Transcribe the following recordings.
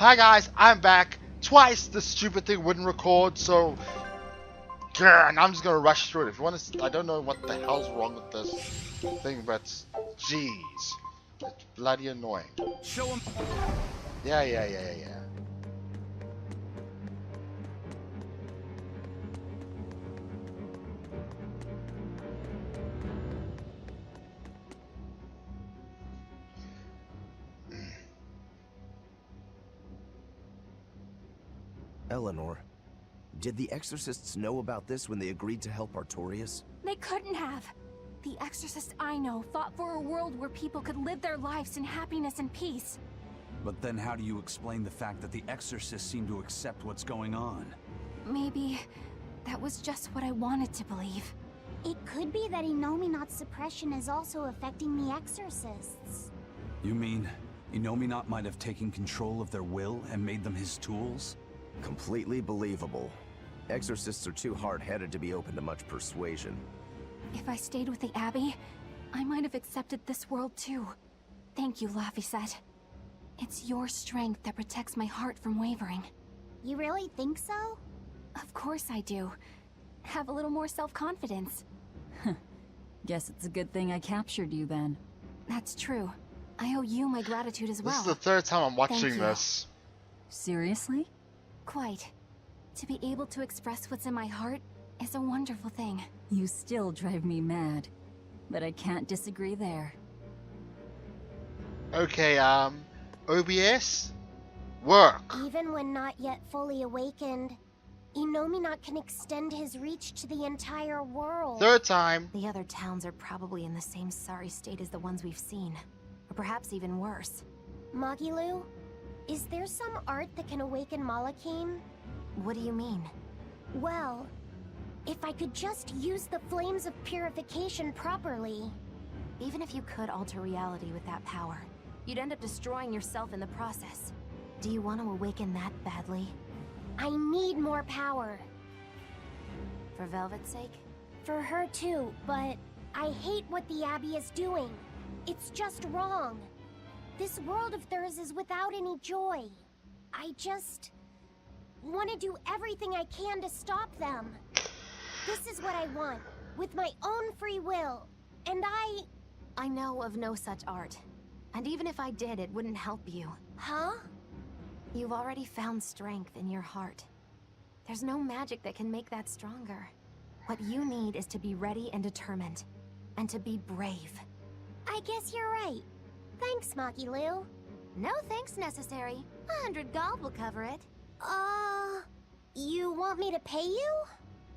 Hi guys, I'm back. Twice this stupid thing wouldn't record, so yeah, and I'm just gonna rush through it. If you want to, I don't know what the hell's wrong with this thing, but jeez, it's bloody annoying. Show him. Yeah. Eleanor, did the exorcists know about this when they agreed to help Artorias? They couldn't have. The exorcists I know fought for a world where people could live their lives in happiness and peace. But then how do you explain the fact that the exorcists seem to accept what's going on? Maybe that was just what I wanted to believe. It could be that Innominat's suppression is also affecting the exorcists. You mean Innominat might have taken control of their will and made them his tools? Completely believable. Exorcists are too hard-headed to be open to much persuasion. If I stayed with the Abbey, I might have accepted this world too. Thank you, Laphicet. It's your strength that protects my heart from wavering. You really think so? Of course I do. Have a little more self-confidence. Guess it's a good thing I captured you then. That's true. I owe you my gratitude as well. This is the third time I'm watching Thank you. this. Seriously? Quite. To be able to express what's in my heart is a wonderful thing. You still drive me mad. But I can't disagree there. Okay, OBS? Work. Even when not yet fully awakened, Innominat can extend his reach to the entire world. Third time. The other towns are probably in the same sorry state as the ones we've seen. Or perhaps even worse. Magilu, is there some art that can awaken Malakim? What do you mean? Well, if I could just use the flames of purification properly. Even if you could alter reality with that power, you'd end up destroying yourself in the process. Do you want to awaken that badly? I need more power. For Velvet's sake? For her too, but I hate what the Abbey is doing. It's just wrong. This world of theirs is without any joy. I just want to do everything I can to stop them. This is what I want, with my own free will, and I know of no such art. And even if I did, it wouldn't help you. Huh? You've already found strength in your heart. There's no magic that can make that stronger. What you need is to be ready and determined. And to be brave. I guess you're right. Thanks, Magilu. No thanks necessary. 100 gold will cover it. You want me to pay you?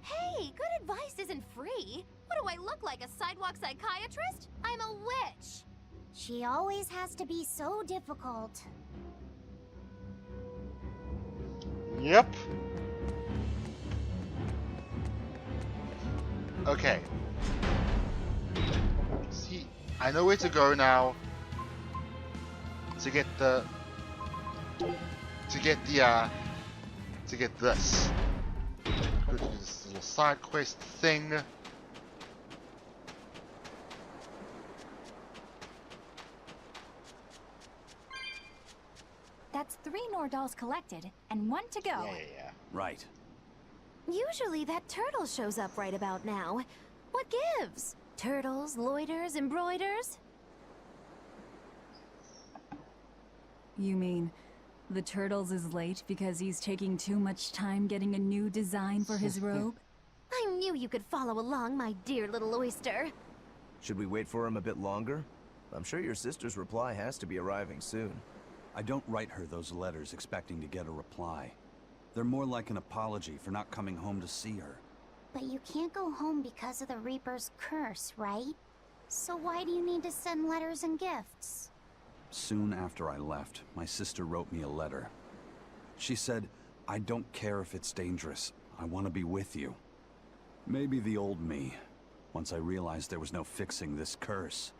Hey, good advice isn't free. What do I look like, a sidewalk psychiatrist? I'm a witch. She always has to be so difficult. Yep. Okay. See, I know where to go now to get this. Go to this little side quest thing. That's 3 Nordals collected, and 1 to go. Yeah. Right. Usually that turtle shows up right about now. What gives? Turtles, loiters, embroiders? You mean, the Turtles is late because he's taking too much time getting a new design for his robe? I knew you could follow along, my dear little oyster. Should we wait for him a bit longer? I'm sure your sister's reply has to be arriving soon. I don't write her those letters expecting to get a reply. They're more like an apology for not coming home to see her. But you can't go home because of the Reaper's curse, right? So why do you need to send letters and gifts? Soon after I left, my sister wrote me a letter. She said, "I don't care if it's dangerous. I want to be with you." Maybe the old me, once I realized there was no fixing this curse,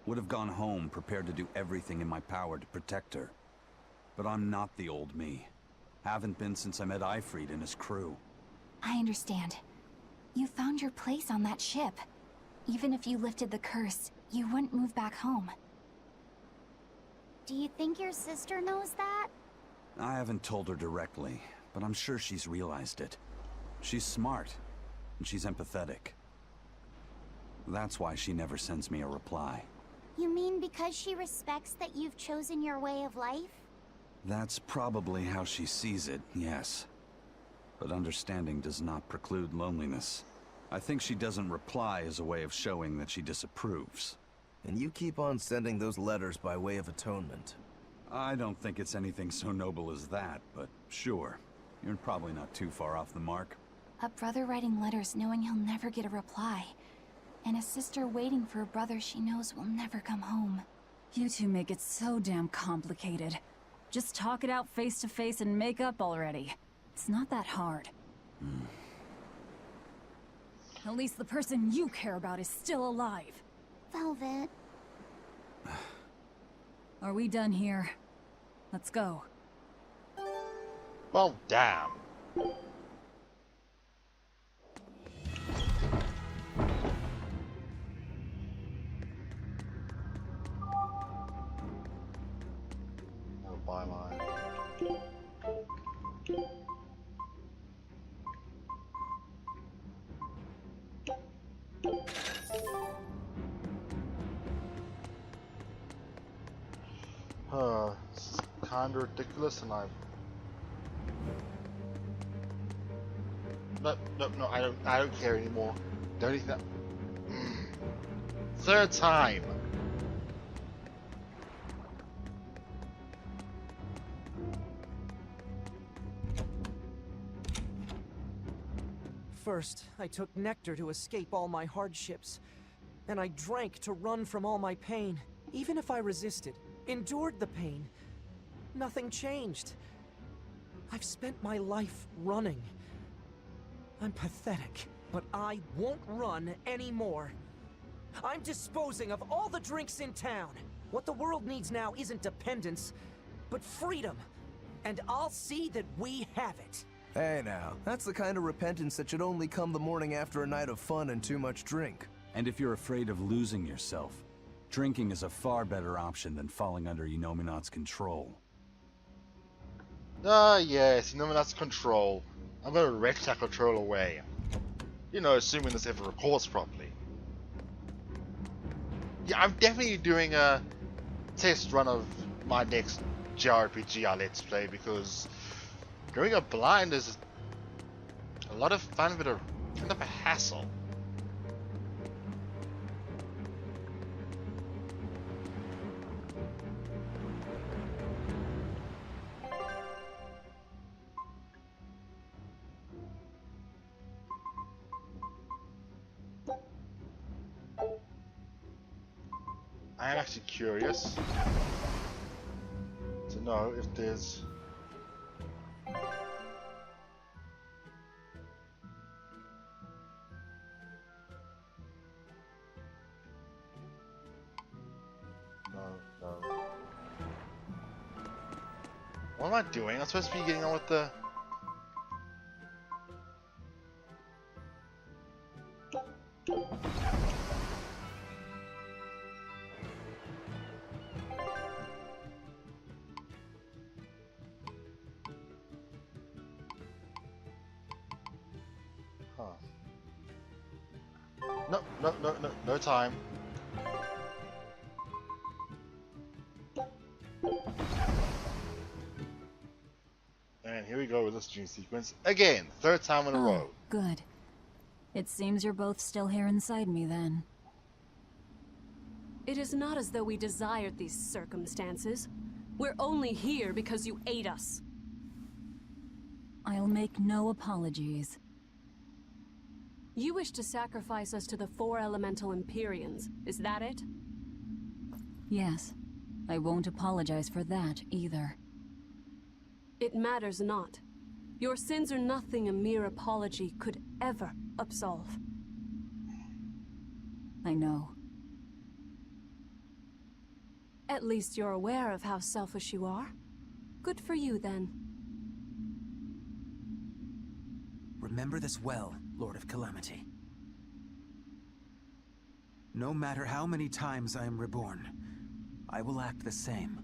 would have gone home prepared to do everything in my power to protect her. But I'm not the old me. Haven't been since I met Ifrit and his crew. I understand. You found your place on that ship. Even if you lifted the curse, you wouldn't move back home. Do you think your sister knows that? I haven't told her directly, but I'm sure she's realized it. She's smart, and she's empathetic. That's why she never sends me a reply. You mean because she respects that you've chosen your way of life? That's probably how she sees it, yes. But understanding does not preclude loneliness. I think she doesn't reply as a way of showing that she disapproves. And you keep on sending those letters by way of atonement. I don't think it's anything so noble as that, but sure. You're probably not too far off the mark. A brother writing letters knowing he'll never get a reply. And a sister waiting for a brother she knows will never come home. You two make it so damn complicated. Just talk it out face to face and make up already. It's not that hard. At least the person you care about is still alive. Velvet. Are we done here? Let's go. Well, damn. No byline. This is kind of ridiculous, and No, I don't care anymore. Don't even. Third time. First, I took nectar to escape all my hardships. Then I drank to run from all my pain. Even if I resisted, endured the pain, nothing changed. I've spent my life running. I'm pathetic, but I won't run anymore. I'm disposing of all the drinks in town. What the world needs now isn't dependence, but freedom. And I'll see that we have it. Hey now, that's the kind of repentance that should only come the morning after a night of fun and too much drink. And if you're afraid of losing yourself, drinking is a far better option than falling under Inominat's control. Yes, Inominat's control. I'm gonna wrench that control away. You know, assuming this ever records properly. Yeah, I'm definitely doing a test run of my next JRPG I Let's Play, because going up blind is a lot of fun, but kind of a hassle. I am actually curious to know if there's no. What am I doing? I'm supposed to be getting on with the no time. And here we go with this dream sequence. Again, third time in a row. Good. It seems you're both still here inside me then. It is not as though we desired these circumstances. We're only here because you ate us. I'll make no apologies. You wish to sacrifice us to the 4 elemental Empyreans, is that it? Yes. I won't apologize for that either. It matters not. Your sins are nothing a mere apology could ever absolve. I know. At least you're aware of how selfish you are. Good for you, then. Remember this well, Lord of Calamity. No matter how many times I am reborn, I will act the same.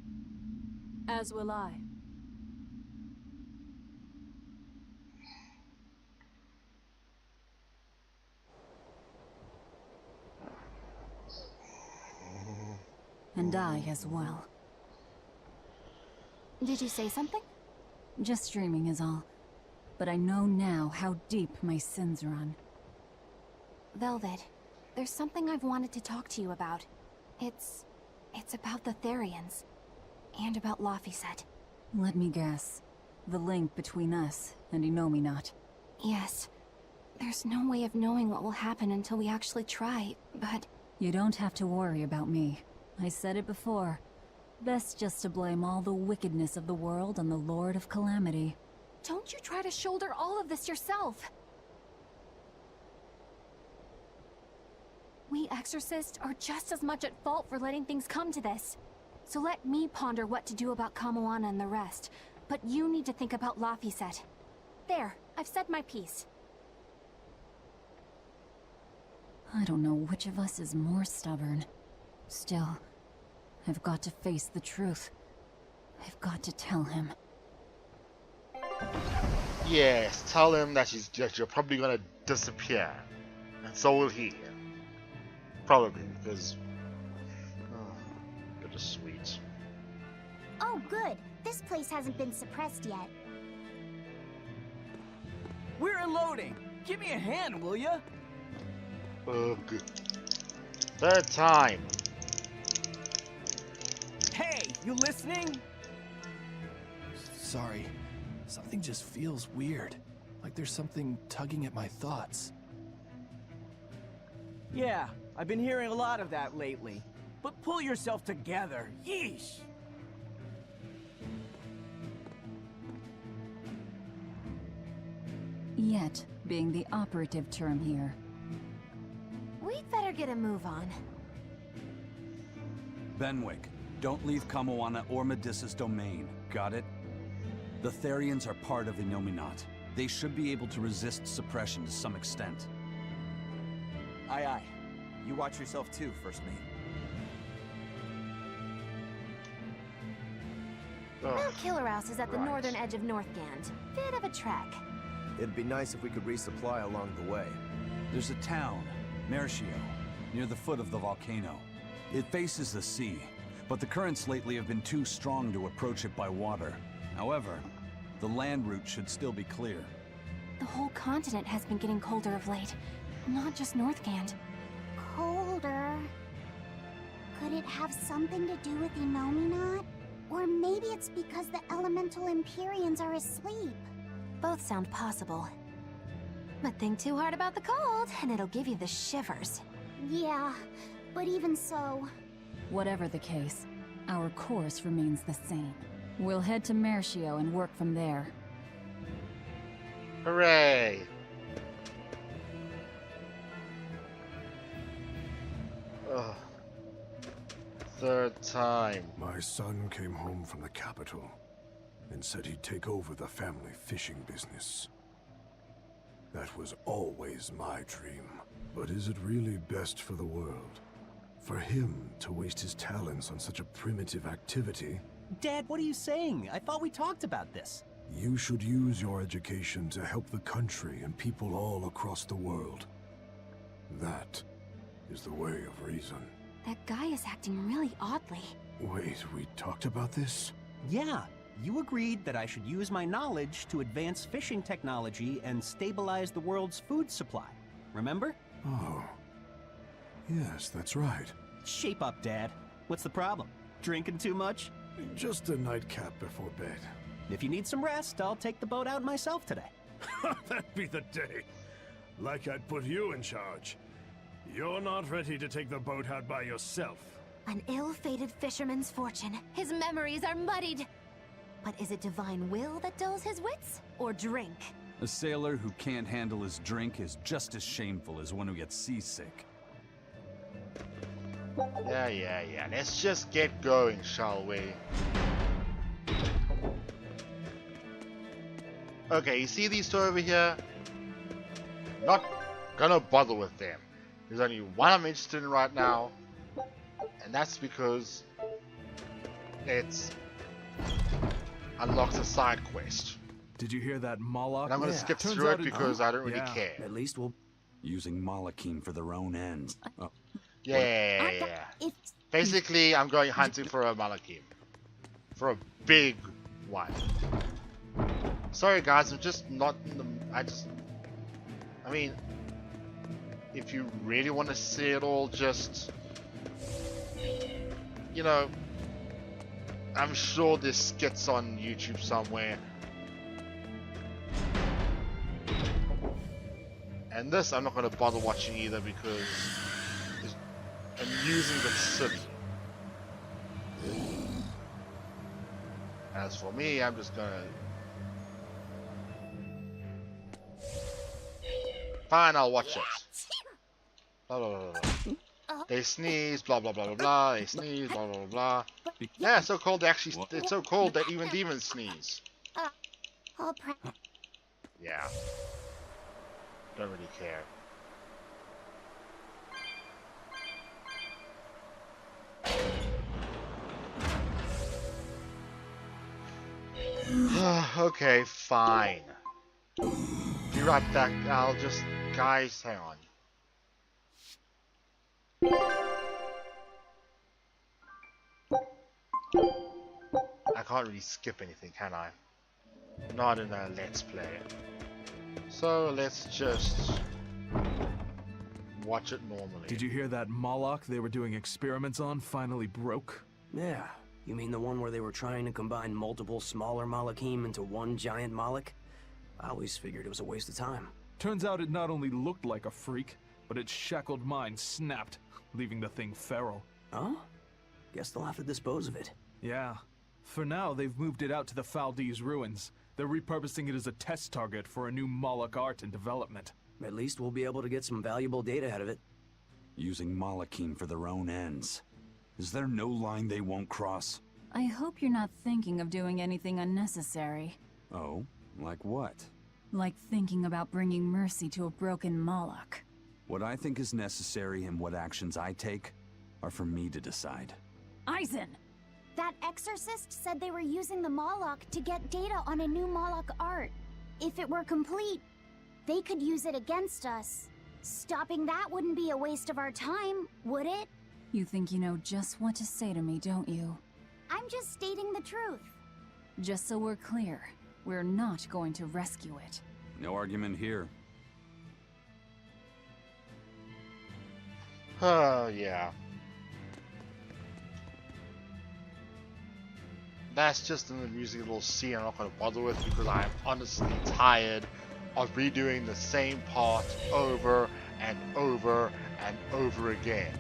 As will I. And I as well. Did you say something? Just dreaming is all. But I know now how deep my sins run. Velvet, there's something I've wanted to talk to you about. It's about the Therians. And about Laphicet. Let me guess. The link between us and Innominat. Yes. There's no way of knowing what will happen until we actually try, but... You don't have to worry about me. I said it before. Best just to blame all the wickedness of the world on the Lord of Calamity. Don't you try to shoulder all of this yourself! We exorcists are just as much at fault for letting things come to this. So let me ponder what to do about Kamoana and the rest. But you need to think about Laphicet. There, I've said my piece. I don't know which of us is more stubborn. Still, I've got to face the truth. I've got to tell him. Yes, tell him that you're probably gonna disappear. And so will he. Probably, because... bittersweet. Oh, good. This place hasn't been suppressed yet. We're unloading. Give me a hand, will ya? Oh, good. Third time. Hey, you listening? Sorry. Something just feels weird. Like there's something tugging at my thoughts. Yeah, I've been hearing a lot of that lately. But pull yourself together. Yeesh! Yet being the operative term here. We'd better get a move on. Benwick, don't leave Kamoana or Medissa's domain. Got it? The Therians are part of Innominat. They should be able to resist suppression to some extent. Aye, aye. You watch yourself too, First Mate. Mount Killerhouse is at the northern edge of Northgand. Bit of a trek. It'd be nice if we could resupply along the way. There's a town, Mercio, near the foot of the volcano. It faces the sea, but the currents lately have been too strong to approach it by water. However, the land route should still be clear. The whole continent has been getting colder of late. Not just Northgand. Colder. Could it have something to do with Innominat? Or maybe it's because the elemental Empyreans are asleep. Both sound possible. But think too hard about the cold, and it'll give you the shivers. Yeah, but even so... Whatever the case, our course remains the same. We'll head to Mercio and work from there. Hooray! Ugh. Third time. My son came home from the capital and said he'd take over the family fishing business. That was always my dream. But is it really best for the world? For him to waste his talents on such a primitive activity? Dad, what are you saying? I thought we talked about this. You should use your education to help the country and people all across the world. That is the way of reason. That guy is acting really oddly. Wait, we talked about this? Yeah, you agreed that I should use my knowledge to advance fishing technology and stabilize the world's food supply. Remember? Oh. Yes, that's right. Shape up, Dad. What's the problem? Drinking too much? Just a nightcap before bed. If you need some rest, I'll take the boat out myself today. That'd be the day. Like I'd put you in charge. You're not ready to take the boat out by yourself. An ill-fated fisherman's fortune. His memories are muddied. But is it divine will that dulls his wits? Or drink? A sailor who can't handle his drink is just as shameful as one who gets seasick. Yeah. Let's just get going, shall we? Okay, you see these two over here? Not gonna bother with them. There's only one I'm interested in right now, and that's because it unlocks a side quest. Did you hear that Moloch? And I'm gonna skip through it because I don't really care. At least we'll... Using Malachine for their own ends. Oh. Yeah. It's Basically, I'm going hunting for a Malakim. For a big one. Sorry guys, I'm just not in the... I mean, if you really want to see it all, just... You know, I'm sure there's skits on YouTube somewhere. And this I'm not going to bother watching either because it's amusing but silly. As for me, I'm just gonna... Fine, I'll watch it. Blah, blah, blah, blah. They sneeze, blah blah blah blah blah. They sneeze, blah blah blah blah. Yeah, it's so cold they actually... It's so cold that even demons sneeze. Yeah. Don't really care. Okay, fine. Be right back. I'll just... Guys, hang on. I can't really skip anything, can I? Not in a Let's Play. So, let's just... watch it normally. Did you hear that Moloch they were doing experiments on finally broke? Yeah. You mean the one where they were trying to combine multiple smaller Malakim into one giant Moloch? I always figured it was a waste of time. Turns out it not only looked like a freak, but its shackled mind snapped, leaving the thing feral. Oh? Guess they'll have to dispose of it. Yeah. For now, they've moved it out to the Faldee's ruins. They're repurposing it as a test target for a new Moloch art in development. At least we'll be able to get some valuable data out of it. Using Malakim for their own ends. Is there no line they won't cross? I hope you're not thinking of doing anything unnecessary. Oh? Like what? Like thinking about bringing mercy to a broken Moloch. What I think is necessary and what actions I take are for me to decide. Eisen! That exorcist said they were using the Moloch to get data on a new Moloch art. If it were complete, they could use it against us. Stopping that wouldn't be a waste of our time, would it? You think you know just what to say to me, don't you? I'm just stating the truth. Just so we're clear, we're not going to rescue it. No argument here. Oh, yeah. That's just an amusing little scene I'm not going to bother with because I'm honestly tired of redoing the same part over and over and over again.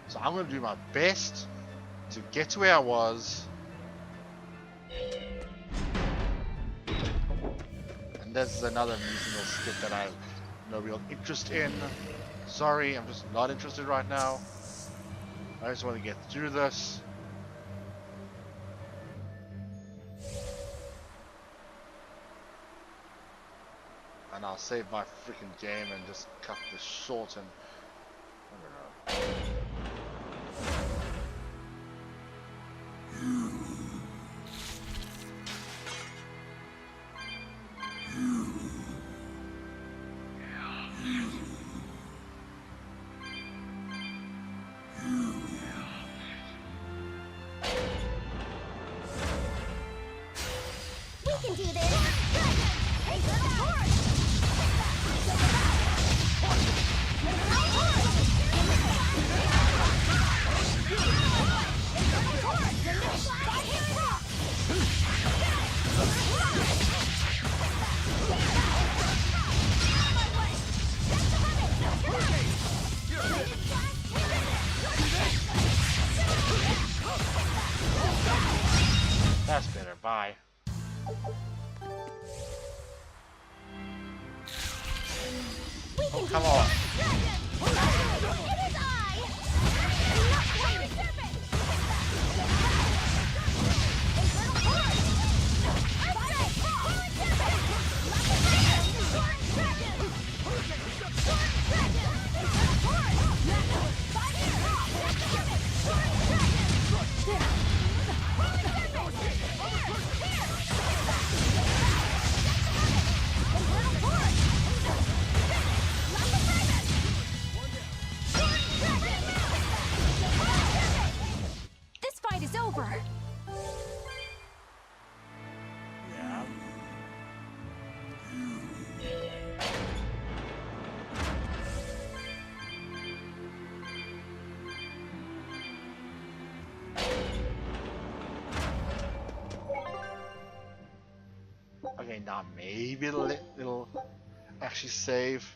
So I'm going to do my best to get to where I was. And this is another amusing little skit that I have no real interest in. Sorry, I'm just not interested right now. I just want to get through this. And I'll save my freaking game and just cut this short and... I don't know. We can do this! That's better, bye. Oh, come on. Okay, now maybe it'll actually save.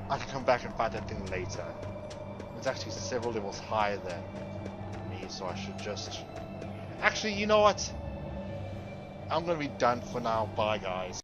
I can come back and fight that thing later. It's actually several levels higher than me, so I should just... Actually, you know what? I'm gonna be done for now. Bye, guys.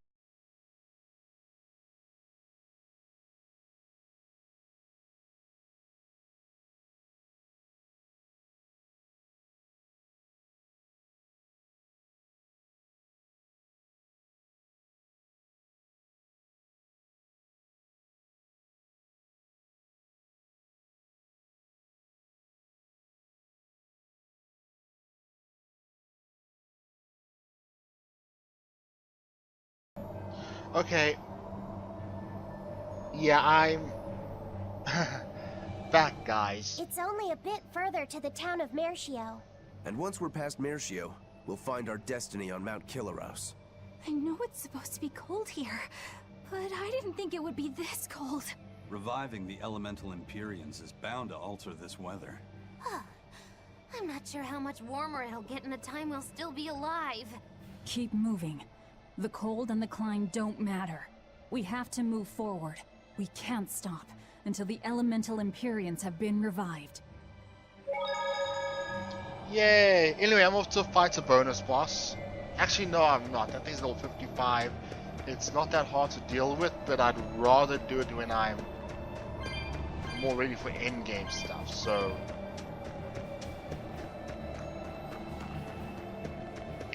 Okay. Yeah, I'm back, guys. It's only a bit further to the town of Mercio. And once we're past Mercio, we'll find our destiny on Mount Killaros. I know it's supposed to be cold here, but I didn't think it would be this cold. Reviving the elemental Empyreans is bound to alter this weather. I'm not sure how much warmer it'll get in the time we'll still be alive. Keep moving. The cold and the climb don't matter. We have to move forward. We can't stop until the elemental Empyreans have been revived. Yay! Anyway, I'm off to fight a bonus boss. Actually, no, I'm not. That thing's level 55. It's not that hard to deal with, but I'd rather do it when I'm more ready for endgame stuff, so...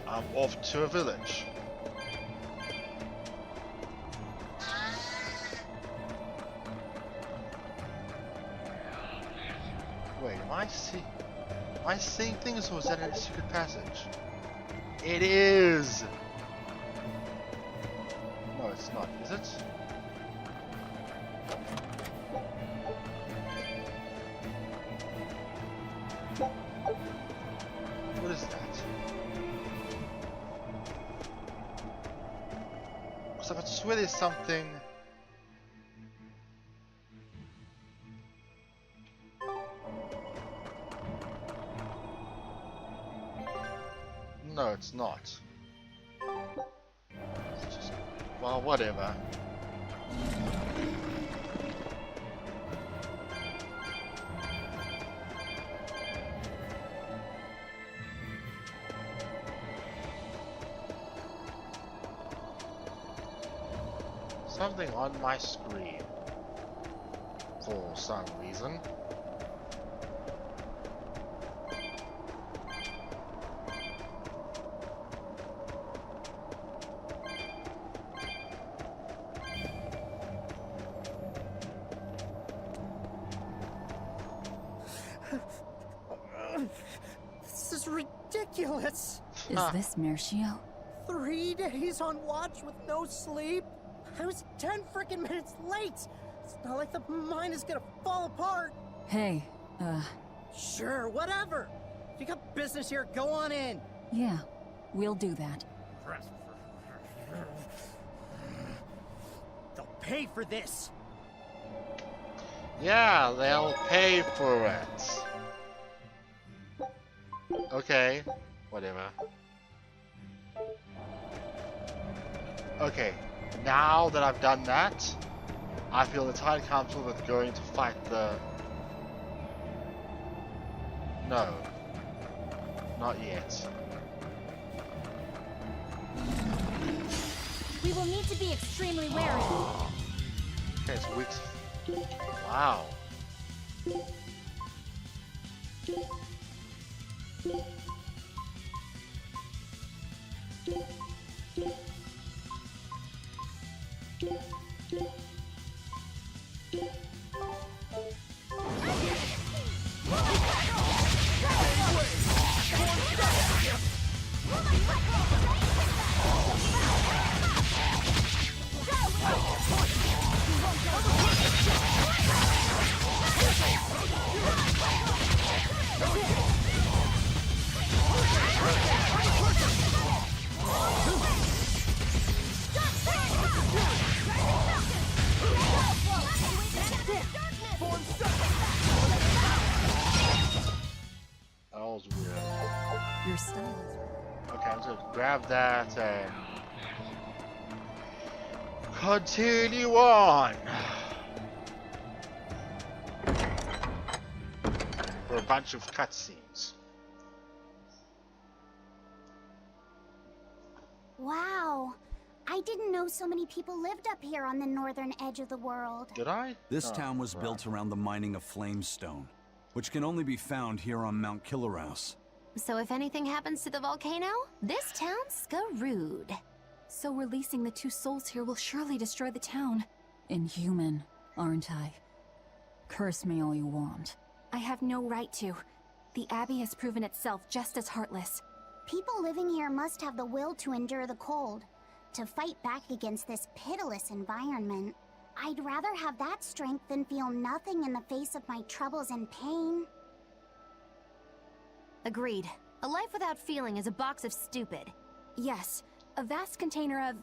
I'm off to a village. Wait, am I seeing things, or is that a secret passage? It is! No, it's not, is it? What is that? Because I could swear there's something... No, it's not. It's just... Well, whatever. Something on my screen. For some reason. This is ridiculous. Is this Mercio? 3 days on watch with no sleep? I was 10 freaking minutes late. It's not like the mine is gonna fall apart. Hey, Sure, whatever. If you got business here, go on in. yeah, we'll do that. They'll pay for this. Yeah, they'll pay for it. Okay, whatever. Okay, now that I've done that, I feel entirely comfortable with going to fight the... No. Not yet. We will need to be extremely wary. Okay, it's weeks. Wow. Your style is... Okay, I'm just gonna grab that and continue on. For a bunch of cutscenes. Wow. I didn't know so many people lived up here on the northern edge of the world. Did I? This town was built around the mining of flamestone, which can only be found here on Mount Killerhouse. So if anything happens to the volcano, this town's screwed. So releasing the 2 souls here will surely destroy the town. Inhuman, aren't I? Curse me all you want. I have no right to. The Abbey has proven itself just as heartless. People living here must have the will to endure the cold, to fight back against this pitiless environment. I'd rather have that strength than feel nothing in the face of my troubles and pain. Agreed. A life without feeling is a box of stupid. Yes, a vast container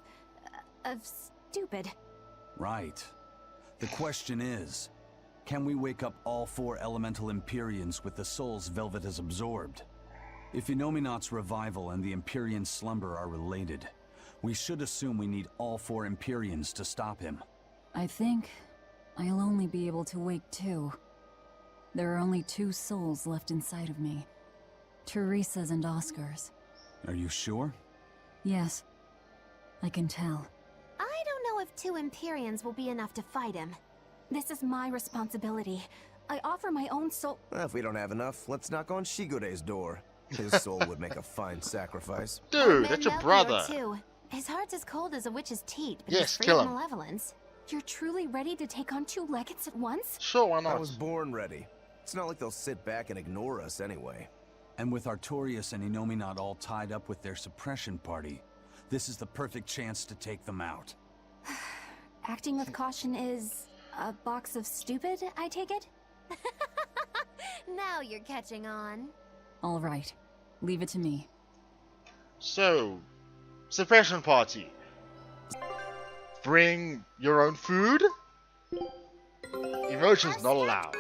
of stupid. Right. The question is, can we wake up all 4 elemental Empyreans with the souls Velvet has absorbed? If Inominat's revival and the Empyrean slumber are related, we should assume we need all 4 Empyreans to stop him. I think I'll only be able to wake 2. There are only 2 souls left inside of me. Teresa's and Oscar's. Are you sure? Yes. I can tell. I don't know if 2 Empyreans will be enough to fight him. This is my responsibility. I offer my own soul. Well, if we don't have enough, let's knock on Shigure's door. His soul would make a fine sacrifice. Dude, that's your brother. Too. His heart's as cold as a witch's teat, but yes, he's free kill of him. malevolence. You're truly ready to take on 2 legates at once? Sure, why not? I was born ready. It's not like they'll sit back and ignore us anyway. And with Artorias and Inominat all tied up with their suppression party, this is the perfect chance to take them out. Acting with caution is a box of stupid, I take it? Now you're catching on. All right. Leave it to me. So, suppression party. Bring your own food? Emotions not allowed.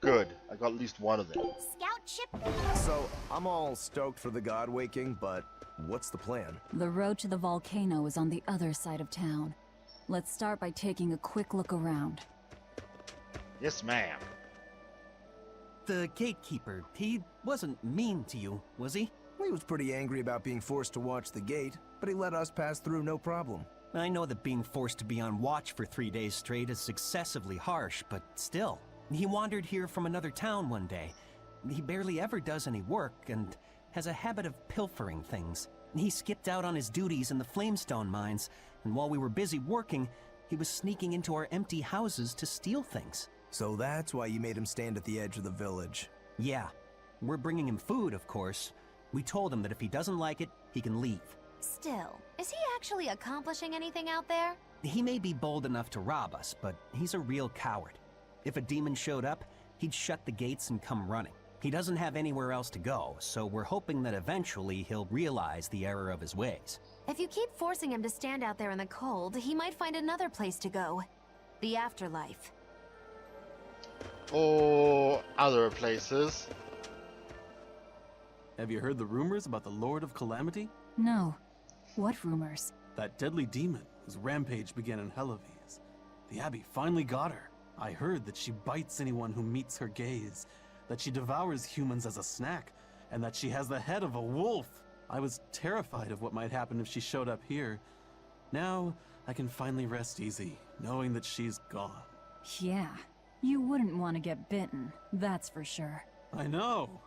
Good. I got at least one of them. Scout ship. So, I'm all stoked for the god waking, but what's the plan? The road to the volcano is on the other side of town. Let's start by taking a quick look around. Yes, ma'am. The gatekeeper, he wasn't mean to you, was he? He was pretty angry about being forced to watch the gate, but he let us pass through no problem. I know that being forced to be on watch for 3 days straight is excessively harsh, but still. He wandered here from another town one day. He barely ever does any work and has a habit of pilfering things. He skipped out on his duties in the Flamestone mines, and while we were busy working, he was sneaking into our empty houses to steal things. So that's why you made him stand at the edge of the village. Yeah. We're bringing him food, of course. We told him that if he doesn't like it, he can leave. Still, is he actually accomplishing anything out there? He may be bold enough to rob us, but he's a real coward. If a demon showed up, he'd shut the gates and come running. He doesn't have anywhere else to go, so we're hoping that eventually he'll realize the error of his ways. If you keep forcing him to stand out there in the cold, he might find another place to go. The afterlife. Or other places. Have you heard the rumors about the Lord of Calamity? No. What rumors? That deadly demon whose rampage began in Helives. The Abbey finally got her. I heard that she bites anyone who meets her gaze, that she devours humans as a snack, and that she has the head of a wolf. I was terrified of what might happen if she showed up here. Now, I can finally rest easy, knowing that she's gone. Yeah, you wouldn't want to get bitten, that's for sure. I know.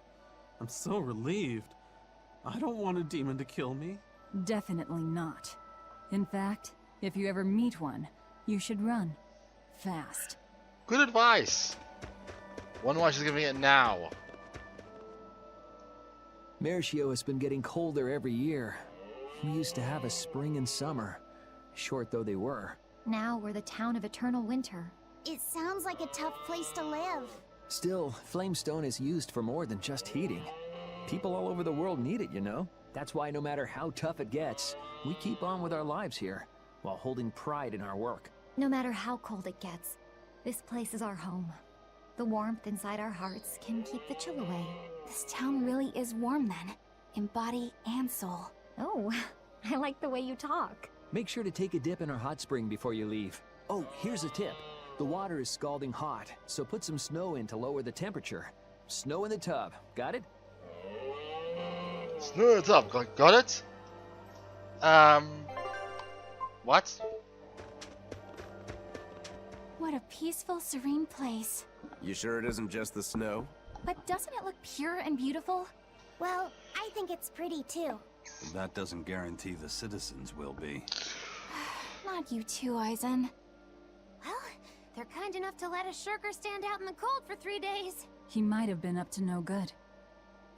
I'm so relieved. I don't want a demon to kill me. Definitely not. In fact, if you ever meet one, you should run. Fast. Good advice. Wonder why she's giving it now. Mercio has been getting colder every year. We used to have a spring and summer, short though they were. Now we're the town of eternal winter. It sounds like a tough place to live. Still, Flamestone is used for more than just heating. People all over the world need it, you know? That's why no matter how tough it gets, we keep on with our lives here, while holding pride in our work. No matter how cold it gets, this place is our home. The warmth inside our hearts can keep the chill away. This town really is warm then, in body and soul. Oh, I like the way you talk. Make sure to take a dip in our hot spring before you leave. Oh, here's a tip. The water is scalding hot, so put some snow in to lower the temperature. Snow in the tub. Got it? Snow in the tub. Got it? What? What a peaceful, serene place. You sure it isn't just the snow? But doesn't it look pure and beautiful? Well, I think it's pretty too. That doesn't guarantee the citizens will be. Not you too, Eisen. Well, they're kind enough to let a shirker stand out in the cold for 3 days. He might have been up to no good.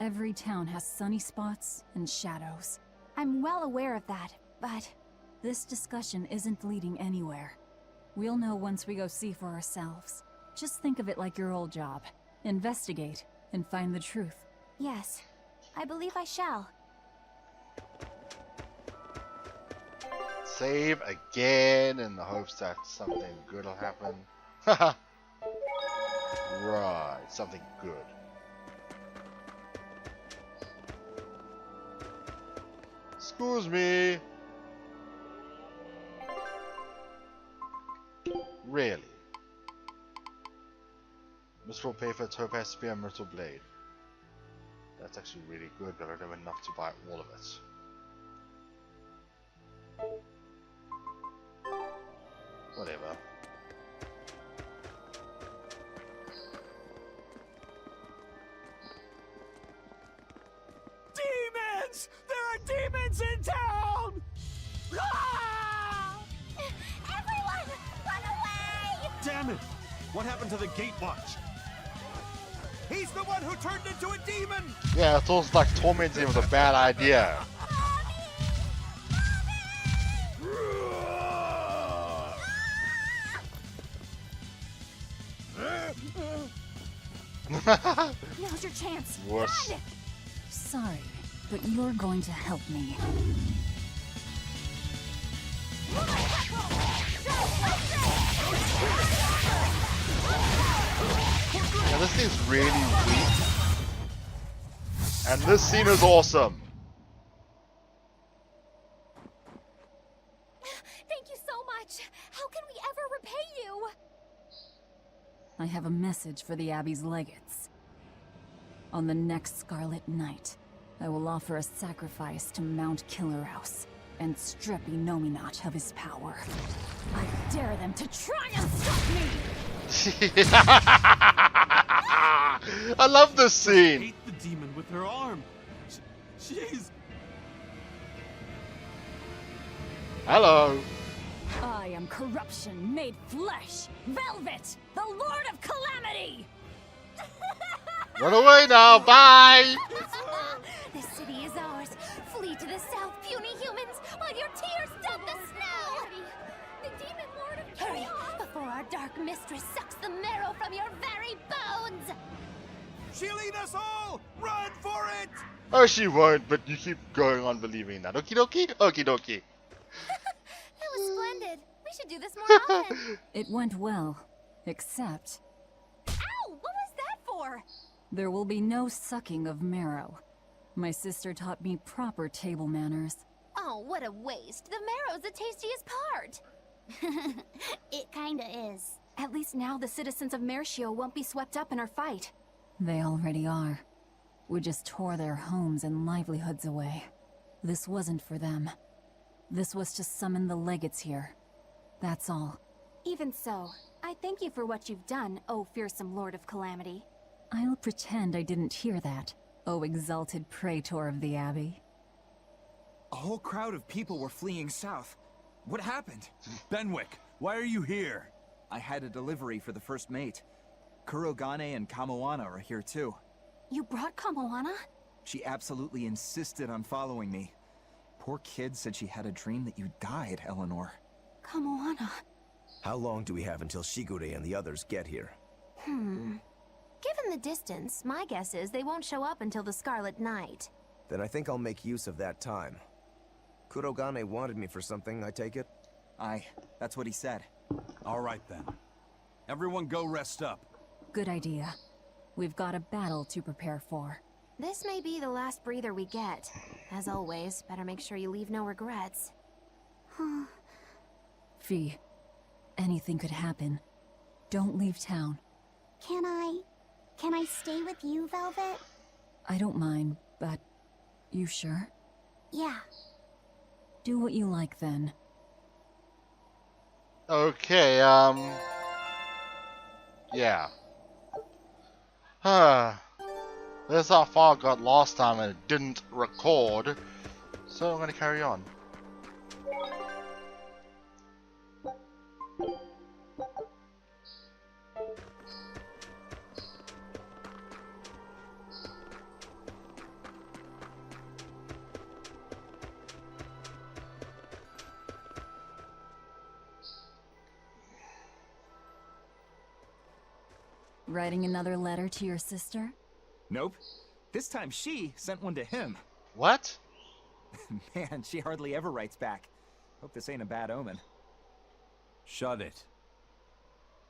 Every town has sunny spots and shadows. I'm well aware of that, but... This discussion isn't leading anywhere. We'll know once we go see for ourselves. Just think of it like your old job. Investigate and find the truth. Yes, I believe I shall. Save again in the hopes that something good will happen. Haha. Right, something good. Excuse me. Really? Mistral pay for Topaz Spear and Myrtle Blade. That's actually really good, but I don't have enough to buy all of it. Whatever. Demons! There are demons in town! Ah! Everyone, run away! Damn it! What happened to the gate watch? He's the one who turned into a demon! Yeah, it's almost like tormenting was a bad idea. Now's your chance. Worse. Run! Sorry, but you're going to help me. Yeah, this thing's really weak. And this scene is awesome. Thank you so much. How can we ever repay you? I have a message for the Abbey's legates. On the next Scarlet Night, I will offer a sacrifice to Mount Killerhouse and strip Inominat of his power. I dare them to try and stop me! I love this scene. Hate the demon with her arm. She's... Hello. I am corruption made flesh! Velvet! The Lord of Calamity! Run away now. Bye. This city is ours. Flee to the south, puny humans, while your tears dump the snow! The demon lord of Hurry, before our dark mistress sucks the marrow from your very bones! She'll eat us all! Run for it! Oh, she won't, but you keep going on believing that. Okie dokie? Okie dokie. That was splendid. We should do this more often. It went well, except Ow! What was that for? there will be no sucking of marrow. My sister taught me proper table manners. Oh, what a waste. The marrow's the tastiest part. It kinda is. At least now the citizens of Mercio won't be swept up in our fight. They already are. We just tore their homes and livelihoods away. This wasn't for them. This was to summon the legates here. That's all. Even so, I thank you for what you've done, O fearsome Lord of Calamity. I'll pretend I didn't hear that, O exalted praetor of the Abbey. A whole crowd of people were fleeing south. What happened? Benwick, why are you here? I had a delivery for the first mate. Kurogane and Kamoana are here too. You brought Kamoana? She absolutely insisted on following me. Poor kid said she had a dream that you died, Eleanor. Kamoana. How long do we have until Shigure and the others get here? Given the distance, my guess is they won't show up until the Scarlet Night. Then I think I'll make use of that time. Kurogane wanted me for something, I take it? Aye, that's what he said. All right then. Everyone go rest up. Good idea. We've got a battle to prepare for. This may be the last breather we get. As always, better make sure you leave no regrets. Fee, anything could happen. Don't leave town. Can I stay with you, Velvet? I don't mind, but you sure? Yeah. Do what you like then. Okay, yeah. This is how far I got last time and it didn't record, so I'm gonna carry on. Writing another letter to your sister? Nope. This time she sent one to him. What? Man, she hardly ever writes back. Hope this ain't a bad omen. Shut it.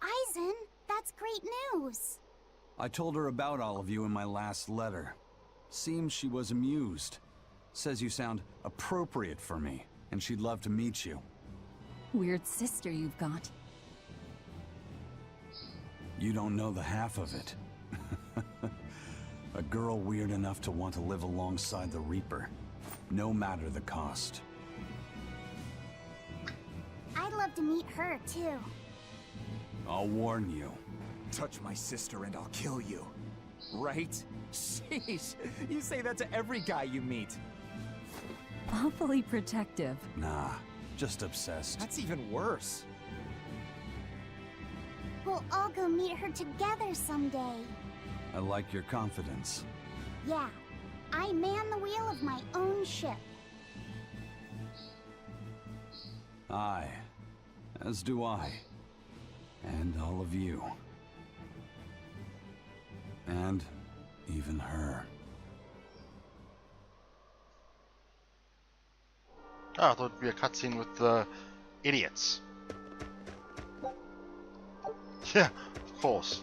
Eisen, that's great news. I told her about all of you in my last letter. Seems she was amused. Says you sound appropriate for me, and she'd love to meet you. Weird sister you've got. You don't know the half of it. A girl weird enough to want to live alongside the Reaper, no matter the cost. I'd love to meet her, too. I'll warn you. Touch my sister and I'll kill you. Right? Sheesh, you say that to every guy you meet. Awfully protective. Nah, just obsessed. That's even worse. We'll all go meet her together someday. I like your confidence. Yeah, I man the wheel of my own ship. Aye, as do I. And all of you. And even her. Oh, I thought it'd be a cutscene with the idiots. Yeah, of course.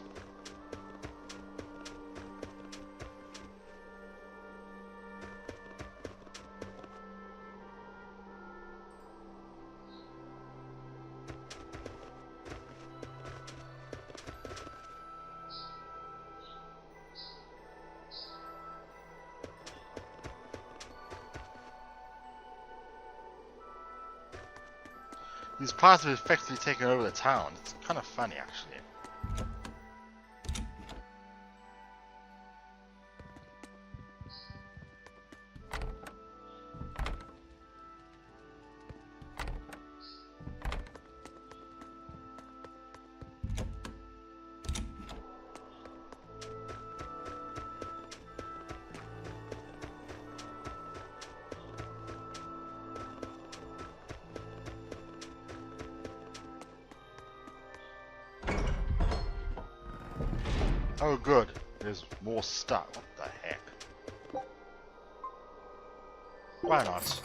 These pirates have effectively taken over the town. It's kind of funny, actually. Oh good, there's more stuff. What the heck? Why not?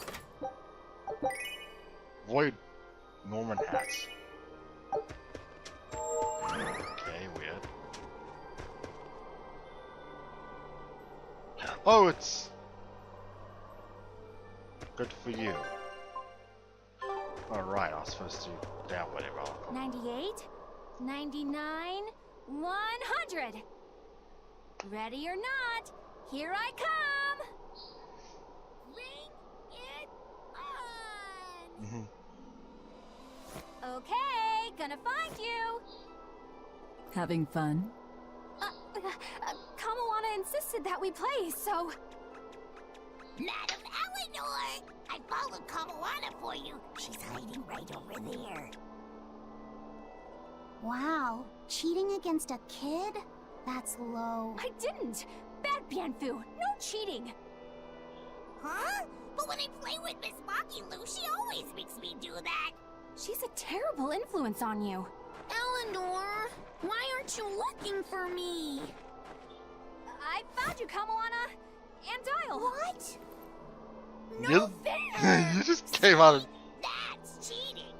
Void Norman hats. Okay, weird. Oh, it's good for you. Alright, I was supposed to down whatever. 98, 99, 100. Ready or not, here I come. Bring it on. Okay, gonna find you. Having fun? Kamawana insisted that we play, so... Madam Eleanor! I followed Kamawana for you. She's hiding right over there. Wow, cheating against a kid? That's low. I didn't! Bad Bienfu, no cheating! Huh? But when I play with Miss Maki Lu, she always makes me do that. She's a terrible influence on you. Eleanor, why aren't you looking for me? I found you, Kamawana! And Dial! What? No fair! You just came out of... That's cheating!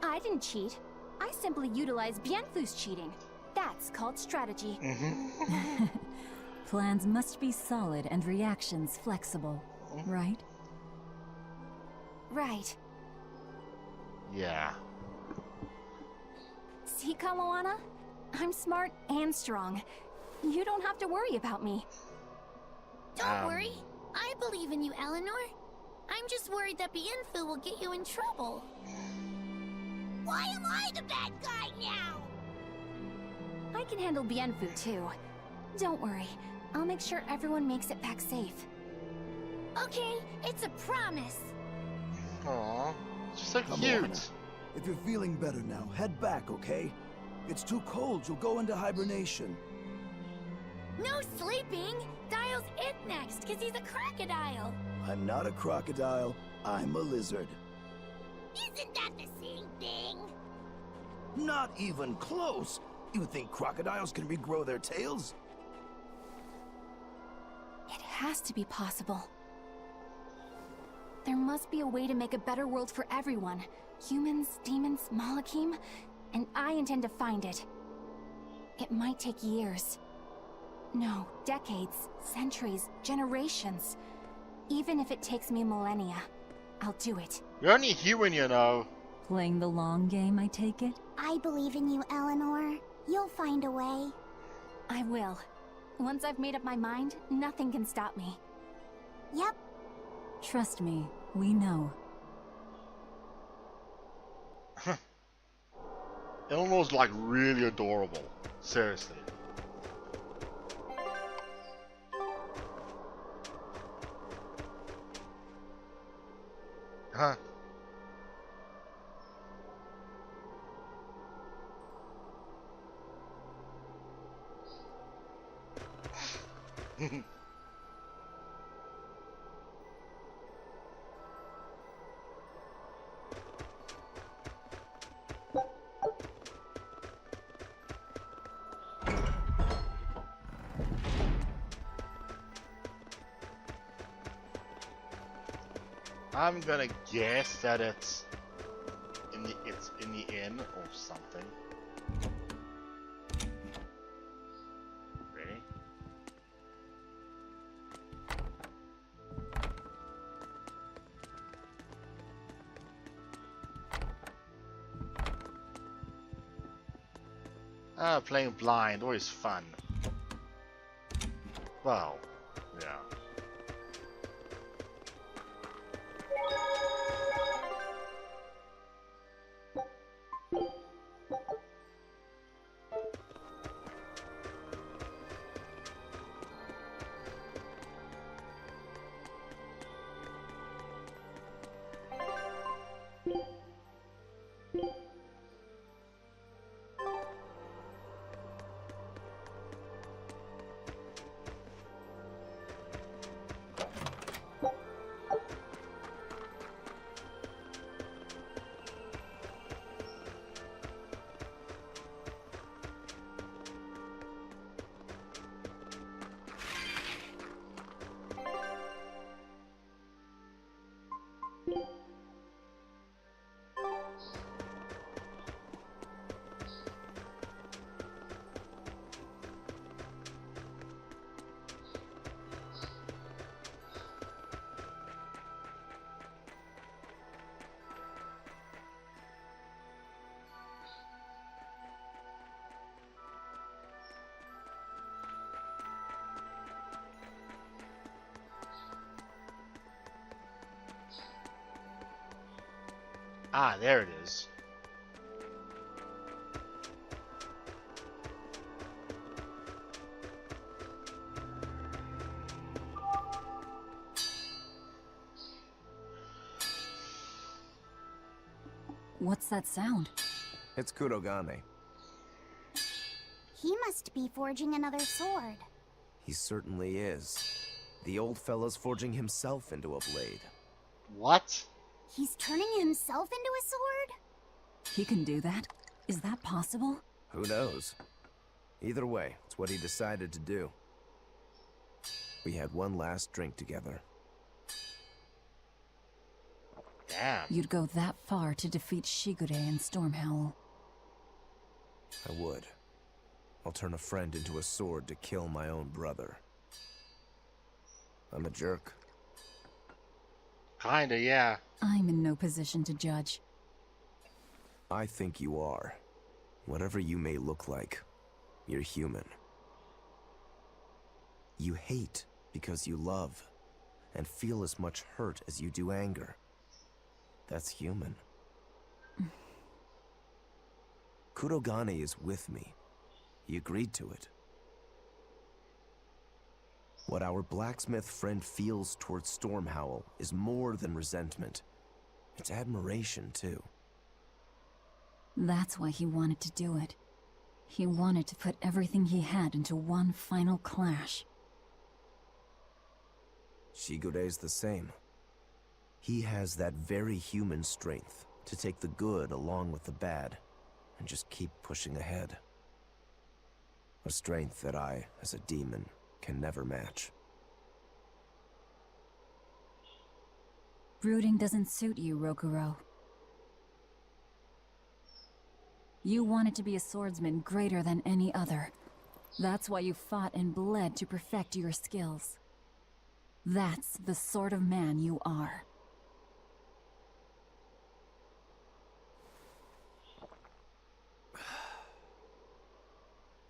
I didn't cheat. I simply utilized Bienfu's cheating. That's called strategy. Plans must be solid and reactions flexible, right? Right. Yeah. See, Kamoana? I'm smart and strong. You don't have to worry about me. Don't worry. I believe in you, Eleanor. I'm just worried that Bienfu will get you in trouble. Why am I the bad guy now? I can handle Bienfu too. Don't worry. I'll make sure everyone makes it back safe. Okay, it's a promise. Aww. She's so Come cute. on. If you're feeling better now, head back, okay? It's too cold, you'll go into hibernation. No sleeping! Dial's it next, because he's a crocodile. I'm not a crocodile, I'm a lizard. Isn't that the same thing? Not even close! You think crocodiles can regrow their tails? It has to be possible. There must be a way to make a better world for everyone. Humans, demons, Malakim, and I intend to find it. It might take years. No, decades, centuries, generations. Even if it takes me millennia, I'll do it. You're only human, you know. Playing the long game, I take it? I believe in you, Eleanor. You'll find a way. I will. Once I've made up my mind, nothing can stop me. Yep. Trust me, we know. Eleanor's like really adorable. Seriously. Huh. I'm gonna guess that it's in the inn or something. Ready? Ah, playing blind, always fun. Well, yeah. Ah, there it is. What's that sound? It's Kurogane. He must be forging another sword. He certainly is. The old fella's forging himself into a blade. What? He's turning himself into a sword? He can do that? Is that possible? Who knows? Either way, it's what he decided to do. We had one last drink together. Damn. You'd go that far to defeat Shigure and Stormhowl. I would. I'll turn a friend into a sword to kill my own brother. I'm a jerk. Kinda, yeah. I'm in no position to judge. I think you are. Whatever you may look like, you're human. You hate because you love, and feel as much hurt as you do anger. That's human. Kurogane is with me. He agreed to it. What our blacksmith friend feels towards Stormhowl is more than resentment. It's admiration, too. That's why he wanted to do it. He wanted to put everything he had into one final clash. Shigure's the same. He has that very human strength to take the good along with the bad, and just keep pushing ahead. A strength that I, as a demon, can never match. Brooding doesn't suit you, Rokuro. You wanted to be a swordsman greater than any other. That's why you fought and bled to perfect your skills. That's the sort of man you are.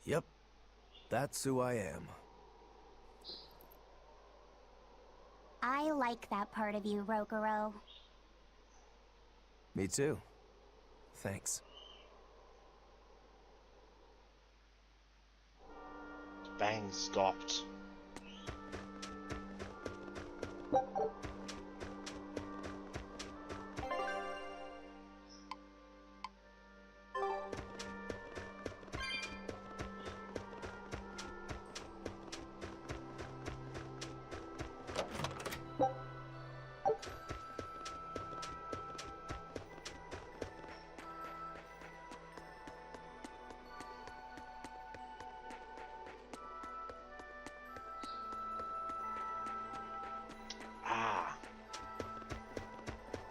Yep, that's who I am. I like that part of you, Rokuro. Me too. Thanks. Bang stopped.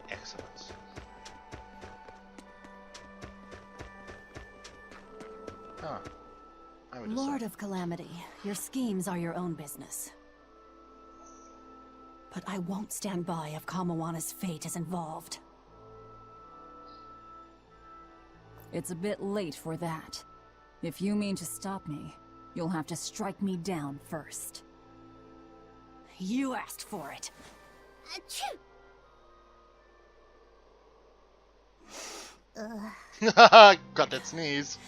Excellent. Huh. Lord of Calamity, your schemes are your own business. But I won't stand by if Kamawana's fate is involved. It's a bit late for that. If you mean to stop me, you'll have to strike me down first. You asked for it. Achoo! Got that sneeze.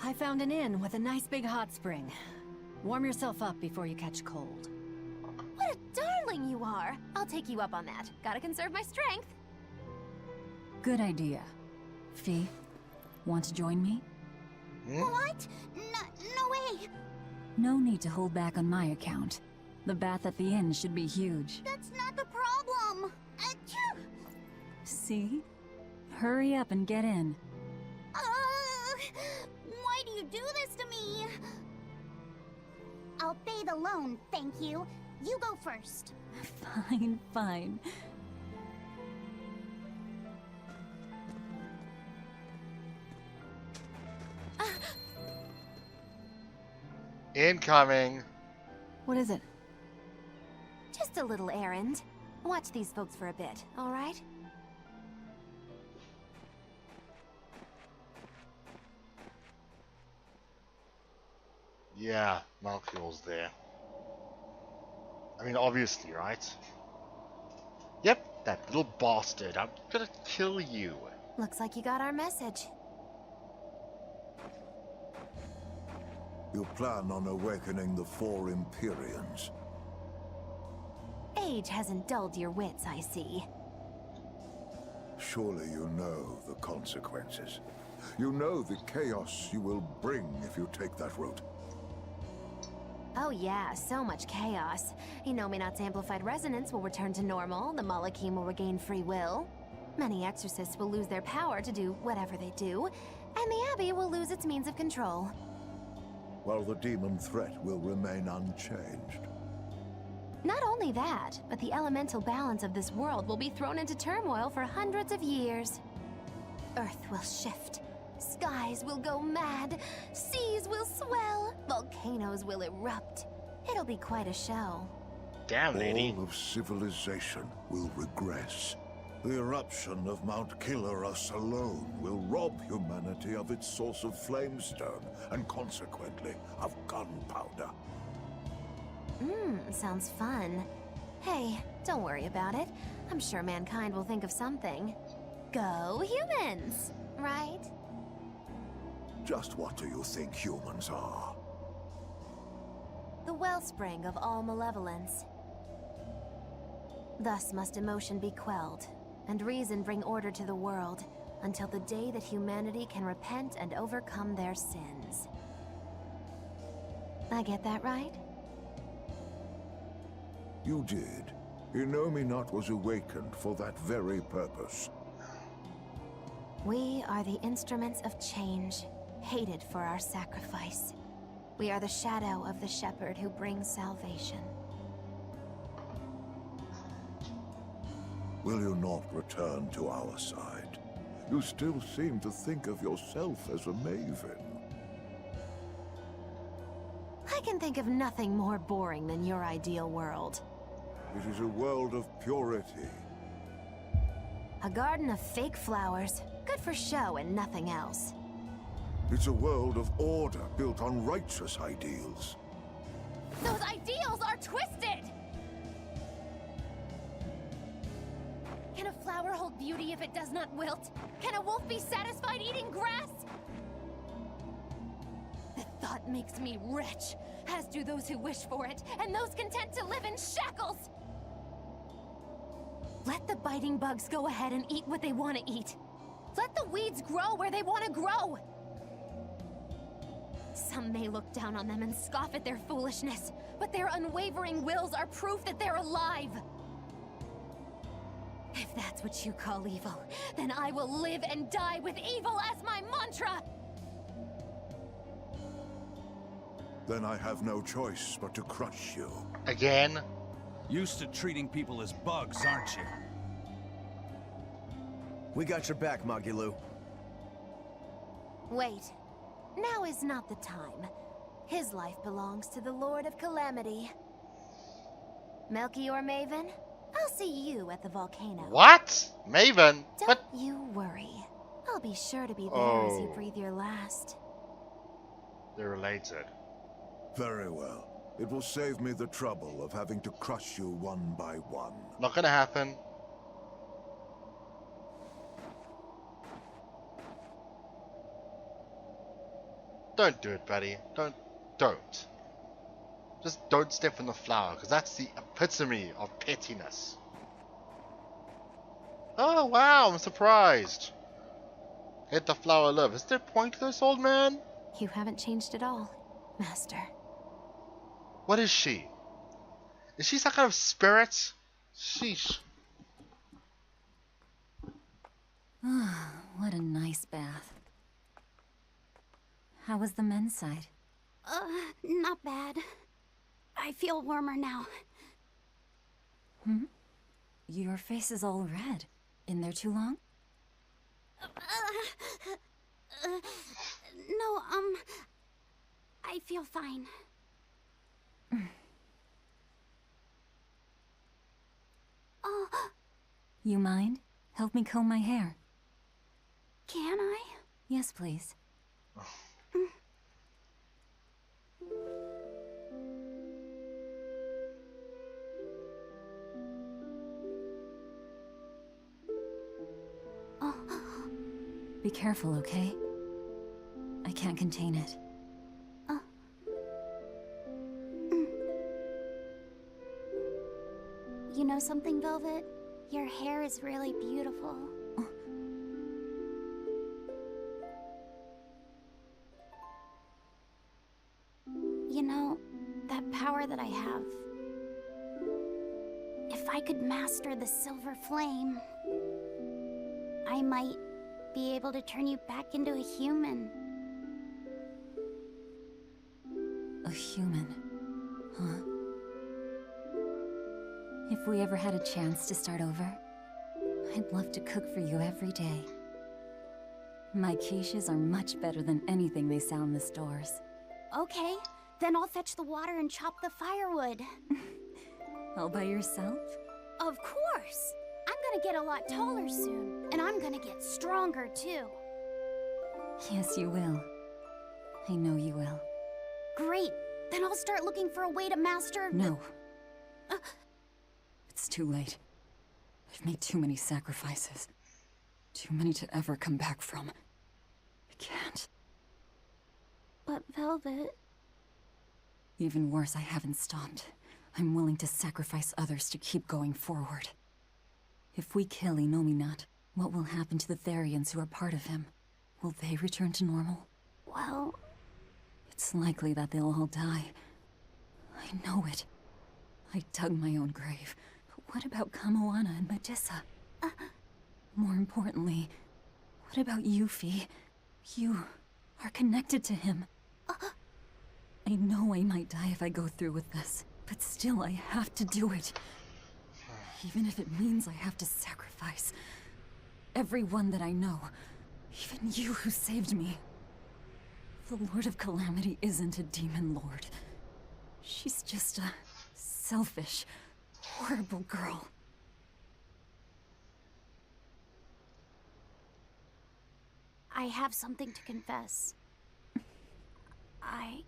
I found an inn with a nice big hot spring. Warm yourself up before you catch cold. What a darling you are! I'll take you up on that. Gotta conserve my strength. Good idea. Fee, want to join me? What? No way! No need to hold back on my account. The bath at the inn should be huge. That's not the problem! Achoo! See? Hurry up and get in. Why do you do this to me? I'll bathe alone, thank you. You go first. Fine, fine. Incoming. What is it? Just a little errand. Watch these folks for a bit, alright? Yeah, Malkiel's there. I mean, obviously, right? Yep, that little bastard. I'm gonna kill you. Looks like you got our message. You plan on awakening the 4 Empyreans. Age hasn't dulled your wits, I see. Surely you know the consequences. You know the chaos you will bring if you take that route. Oh yeah, so much chaos. Inominat's amplified resonance will return to normal, the Malachim will regain free will. Many exorcists will lose their power to do whatever they do, and the Abbey will lose its means of control. While the demon threat will remain unchanged. Not only that, but the elemental balance of this world will be thrown into turmoil for hundreds of years. Earth will shift. Skies will go mad, seas will swell, volcanoes will erupt. It'll be quite a show. Damn, lady. All of civilization will regress. The eruption of Mount Killerus alone will rob humanity of its source of flamestone, and consequently, of gunpowder. Sounds fun. Hey, don't worry about it. I'm sure mankind will think of something. Go humans, right? Just what do you think humans are? The wellspring of all malevolence. Thus must emotion be quelled, and reason bring order to the world, until the day that humanity can repent and overcome their sins. I get that right? You did. Innominat was awakened for that very purpose. We are the instruments of change, hated for our sacrifice. We are the shadow of the shepherd who brings salvation. Will you not return to our side? You still seem to think of yourself as a maven. I can think of nothing more boring than your ideal world. It is a world of purity. A garden of fake flowers, good for show and nothing else. It's a world of order built on righteous ideals. Those ideals are twisted! Can a flower hold beauty if it does not wilt? Can a wolf be satisfied eating grass? The thought makes me rich, as do those who wish for it, and those content to live in shackles! Let the biting bugs go ahead and eat what they want to eat. Let the weeds grow where they want to grow. Some may look down on them and scoff at their foolishness, but their unwavering wills are proof that they're alive. If that's what you call evil, then I will live and die with evil as my mantra! Then I have no choice but to crush you. Again? Used to treating people as bugs, aren't you? We got your back, Magilu. Wait. Now is not the time. His life belongs to the Lord of Calamity. Melchior Maven, I'll see you at the volcano. What? Maven? Don't you worry. I'll be sure to be there as you breathe your last. They're related. Very well. It will save me the trouble of having to crush you one by one. Not gonna happen. Don't do it, buddy. Don't. Just don't step on the flower, because that's the epitome of pettiness. Oh, wow, I'm surprised. Let the flower live. Is there pointless, old man? You haven't changed at all, Master. What is she? Is she some kind of spirit? Sheesh. What a nice bath. How was the men's side? Not bad. I feel warmer now. Your face is all red. In there too long? No, I feel fine. You mind? Help me comb my hair. Can I? Yes, please. Be careful, okay? I can't contain it. You know something, Velvet? Your hair is really beautiful. You know, that power that I have... If I could master the silver flame, I might be able to turn you back into a human. A human, huh? If we ever had a chance to start over, I'd love to cook for you every day. My quiches are much better than anything they sell in the stores. Okay, then I'll fetch the water and chop the firewood. All by yourself? Of course! I'm gonna get a lot taller soon, and I'm gonna get stronger too. Yes, you will. I know you will. Great! Then I'll start looking for a way to master... No. It's too late. I've made too many sacrifices. Too many to ever come back from. I can't. But Velvet... Even worse, I haven't stopped. I'm willing to sacrifice others to keep going forward. If we kill Inominat, what will happen to the Therians who are part of him? Will they return to normal? Well... It's likely that they'll all die. I know it. I dug my own grave. But what about Kamoana and Medissa? More importantly, what about you, Fee? You are connected to him. I know I might die if I go through with this, but still I have to do it. Even if it means I have to sacrifice everyone that I know. Even you who saved me. The Lord of Calamity isn't a demon lord. She's just a selfish, horrible girl. I have something to confess. I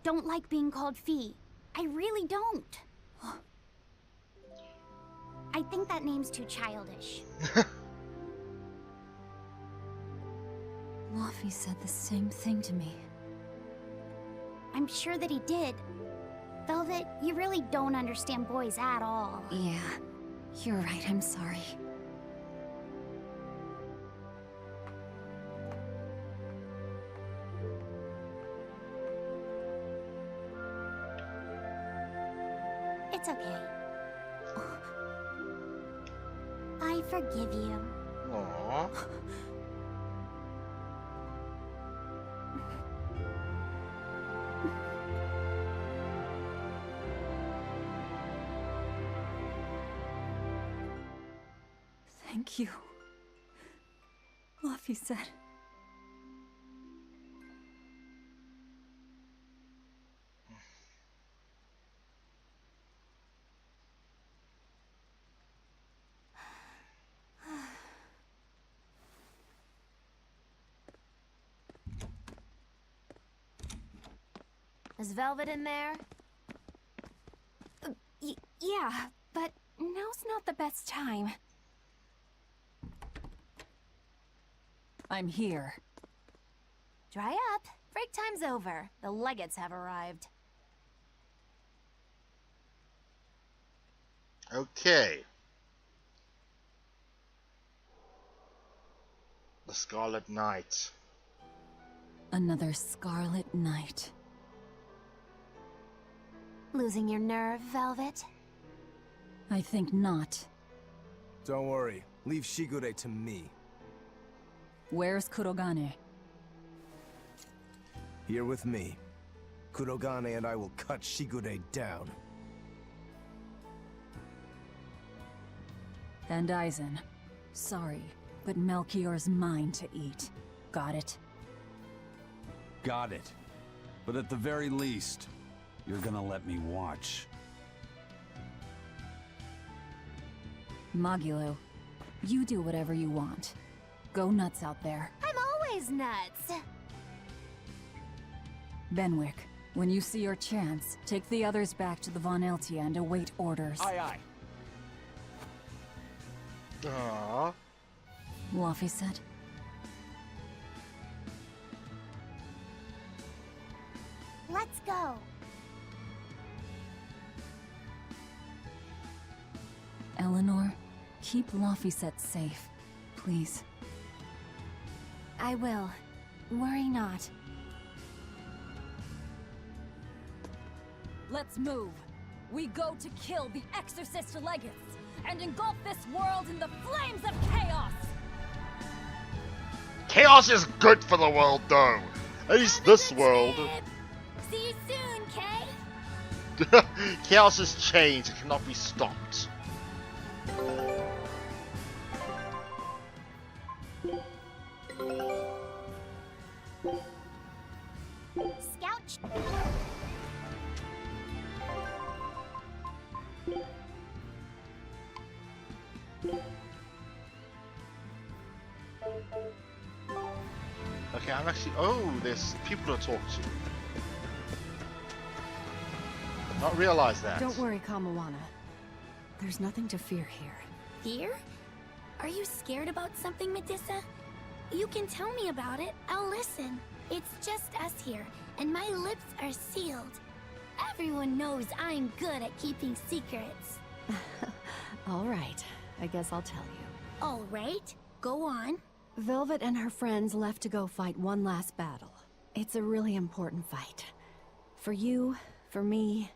don't like being called Fee. I really don't. I think that name's too childish. Laufey said the same thing to me. I'm sure that he did. Velvet, you really don't understand boys at all. Yeah, you're right, I'm sorry. It's okay. I forgive you. Aww. Thank you. Laufey said. Is Velvet in there? Yeah, but now's not the best time. I'm here. Dry up. Break time's over. The legates have arrived. Okay. The Scarlet Knight. Another Scarlet Knight. Losing your nerve, Velvet? I think not. Don't worry. Leave Shigure to me. Where's Kurogane? Here with me. Kurogane and I will cut Shigure down. And Aizen. Sorry, but Melchior's mine to eat. Got it? Got it. But at the very least, you're gonna let me watch. Magilo, you do whatever you want. Go nuts out there. I'm always nuts. Benwick, when you see your chance, take the others back to the Von Eltia and await orders. Aye, aye. Aww. Laufey said. Let's go. Eleanor, keep Laufey set safe, please. I will. Worry not. Let's move. We go to kill the Exorcist Legates and engulf this world in the flames of chaos! Chaos is good for the world, though. At least this world. See you soon, Kay. Chaos is change. It cannot be stopped. watch. Okay, I'm actually. Oh, there's people to talk to. Not realize that. Don't worry, Kamawana. There's nothing to fear here. Fear? Are you scared about something, Medusa? You can tell me about it. I'll listen. It's just us here, and my lips are sealed. Everyone knows I'm good at keeping secrets. All right, I guess I'll tell you. All right, go on. Velvet and her friends left to go fight one last battle. It's a really important fight. For you, for me,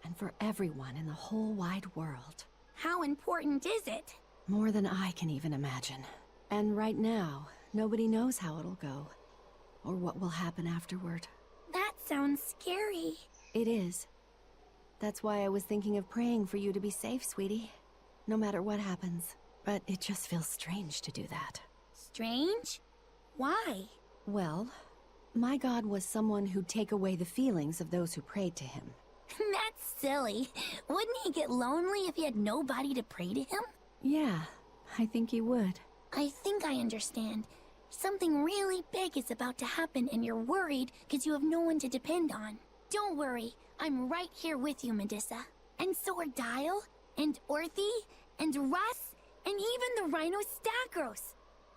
and for everyone in the whole wide world. How important is it? More than I can even imagine. And right now, nobody knows how it'll go. Or what will happen afterward. That sounds scary. It is. That's why I was thinking of praying for you to be safe, sweetie. No matter what happens. But it just feels strange to do that. Strange? Why? Well, my god was someone who'd take away the feelings of those who prayed to him. That's silly. Wouldn't he get lonely if he had nobody to pray to him? Yeah, I think he would. I think I understand. Something really big is about to happen and you're worried because you have no one to depend on. Don't worry, I'm right here with you, Medusa. And so are Dial, and Orthy, and Russ, and even the Rhino Stagros.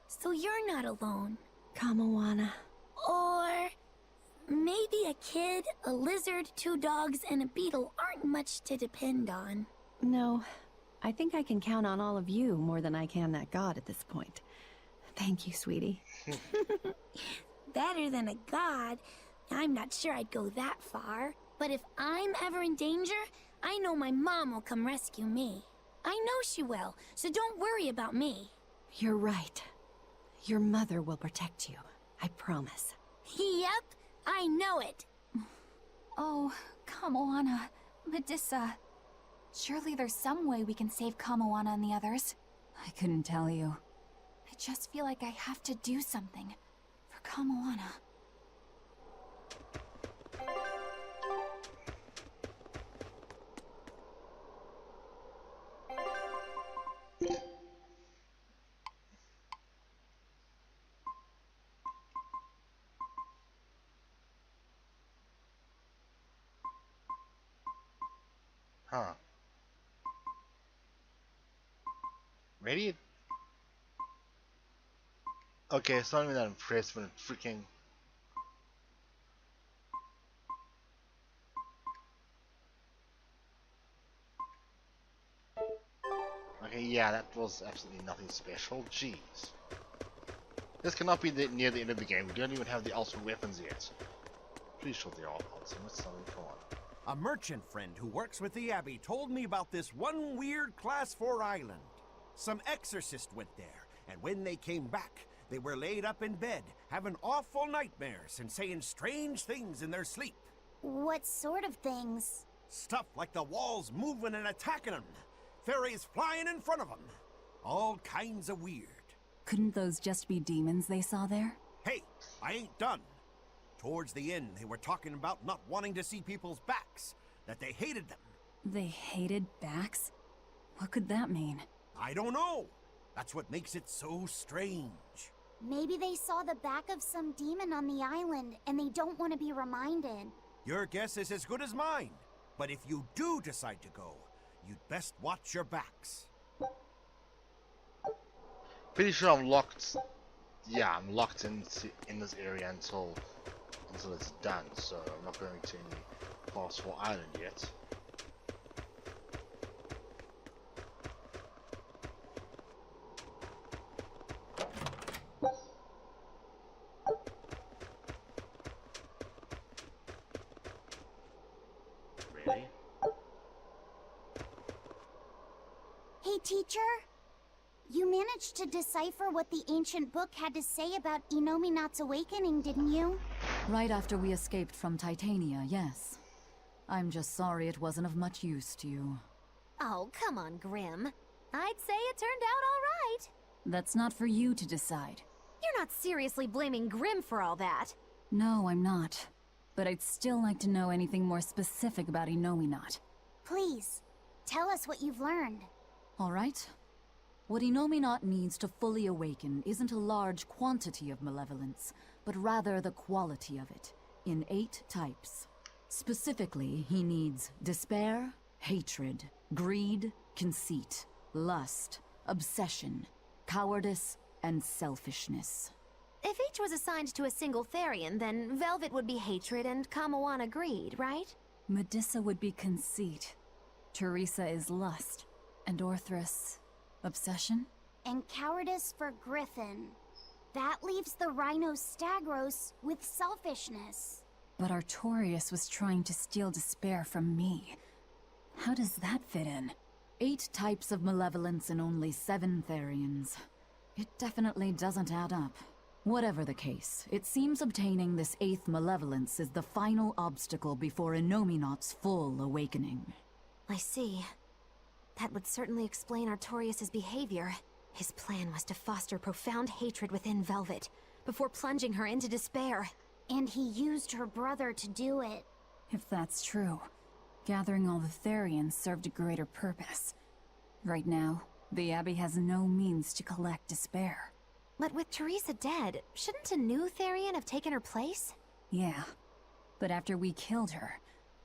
So you're not alone. Kamawana. Or maybe a kid, a lizard, 2 dogs, and a beetle aren't much to depend on. No, I think I can count on all of you more than I can that god at this point. Thank you, sweetie. Better than a god. I'm not sure I'd go that far. But if I'm ever in danger, I know my mom will come rescue me. I know she will, so don't worry about me. You're right. Your mother will protect you. I promise. Yep, I know it. Oh, Kamawana, Medusa. Surely there's some way we can save Kamawana and the others. I couldn't tell you. I just feel like I have to do something for Kamawana. Huh. Ready? Okay, it's not even that impressed when it freaking... Okay, yeah, that was absolutely nothing special. Jeez. This cannot be near the end of the game. We don't even have the ultimate weapons yet. Pretty sure they are ultimate, so come on. A merchant friend who works with the Abbey told me about this one weird Class 4 island. Some exorcist went there, and when they came back, they were laid up in bed, having awful nightmares and saying strange things in their sleep. What sort of things? Stuff like the walls moving and attacking them. Fairies flying in front of them. All kinds of weird. Couldn't those just be demons they saw there? Hey, I ain't done. Towards the end, they were talking about not wanting to see people's backs, that they hated them. They hated backs? What could that mean? I don't know. That's what makes it so strange. Maybe they saw the back of some demon on the island, and they don't want to be reminded. Your guess is as good as mine. But if you do decide to go, you'd best watch your backs. Pretty sure I'm locked. Yeah, I'm locked in this area until it's done. So I'm not going to any Class 4 island yet. Really? Hey, teacher? You managed to decipher what the ancient book had to say about Inominat's awakening, didn't you? Right after we escaped from Titania, yes. I'm just sorry it wasn't of much use to you. Oh, come on, Grim. I'd say it turned out all right. That's not for you to decide. You're not seriously blaming Grim for all that. No, I'm not. but I'd still like to know anything more specific about Innominat. Please, tell us what you've learned. All right. What Innominat needs to fully awaken isn't a large quantity of malevolence, but rather the quality of it, in 8 types. Specifically, he needs despair, hatred, greed, conceit, lust, obsession, cowardice, and selfishness. If each was assigned to a single Therian, then Velvet would be hatred and Kamawana greed, right? Medusa would be conceit. Teresa is lust. And Orthrus, obsession? And cowardice for Griffin. That leaves the Rhino Stagros with selfishness. But Artorius was trying to steal despair from me. How does that fit in? 8 types of malevolence and only 7 Therians. It definitely doesn't add up. Whatever the case, it seems obtaining this 8th malevolence is the final obstacle before Innominat's full awakening. I see. That would certainly explain Artorius' behavior. His plan was to foster profound hatred within Velvet, before plunging her into despair. And he used her brother to do it. If that's true, gathering all the Therians served a greater purpose. Right now, the Abbey has no means to collect despair. But with Teresa dead, shouldn't a new Therian have taken her place? Yeah, but after we killed her,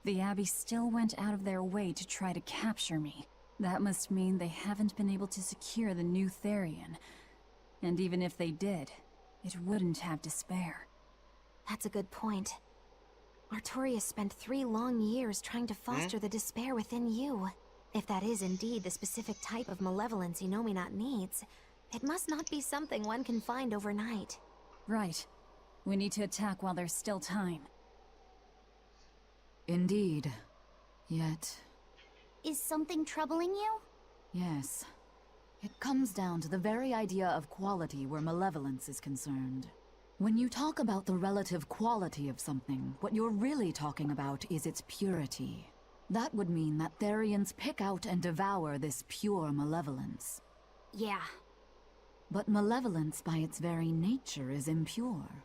the Abbey still went out of their way to try to capture me. That must mean they haven't been able to secure the new Therian. And even if they did, it wouldn't have despair. That's a good point. Artorius spent 3 long years trying to foster the despair within you. If that is indeed the specific type of malevolence Innominat needs, it must not be something one can find overnight. Right. We need to attack while there's still time. Indeed. Yet... Is something troubling you? Yes. It comes down to the very idea of quality where malevolence is concerned. When you talk about the relative quality of something, what you're really talking about is its purity. That would mean that Therians pick out and devour this pure malevolence. Yeah. But malevolence by its very nature is impure.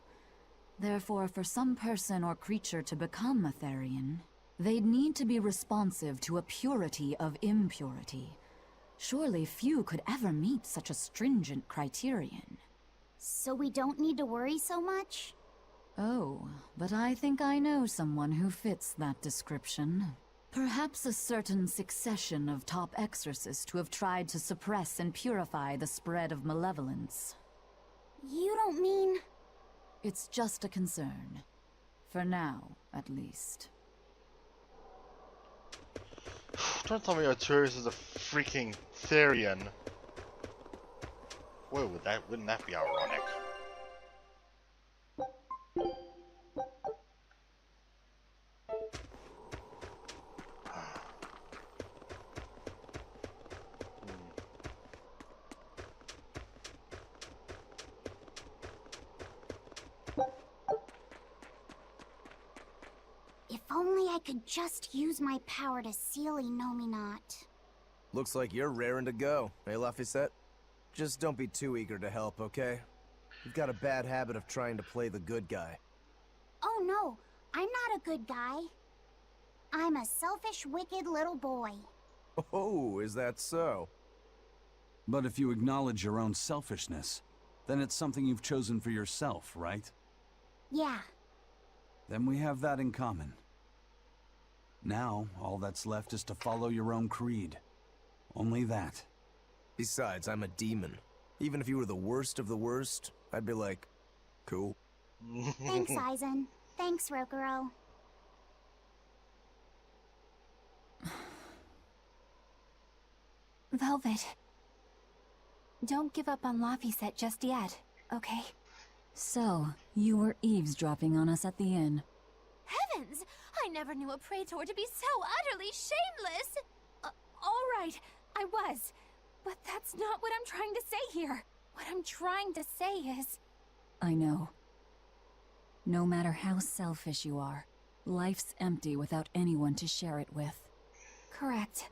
Therefore, for some person or creature to become a Therian, they'd need to be responsive to a purity of impurity. Surely few could ever meet such a stringent criterion. So we don't need to worry so much? Oh, but I think I know someone who fits that description. Perhaps a certain succession of top exorcists who have tried to suppress and purify the spread of malevolence. You don't mean... It's just a concern. For now, at least. Don't tell me Artorius is a freaking Therian. Whoa, wouldn't that be ironic? If only I could just use my power to seal Innominat. Looks like you're raring to go, eh, Laphicet? Just don't be too eager to help, okay? You've got a bad habit of trying to play the good guy. Oh no, I'm not a good guy. I'm a selfish, wicked little boy. Oh, is that so? But if you acknowledge your own selfishness, then it's something you've chosen for yourself, right? Yeah. Then we have that in common. Now, all that's left is to follow your own creed. Only that. Besides, I'm a demon. Even if you were the worst of the worst, I'd be like, cool. Thanks, Aizen. Thanks, Rokuro. Velvet. Don't give up on Laphicet just yet, okay? So, you were eavesdropping on us at the inn. Heavens! I never knew a praetor to be so utterly shameless! All right, I was. But that's not what I'm trying to say here. What I'm trying to say is... I know. No matter how selfish you are, life's empty without anyone to share it with. Correct.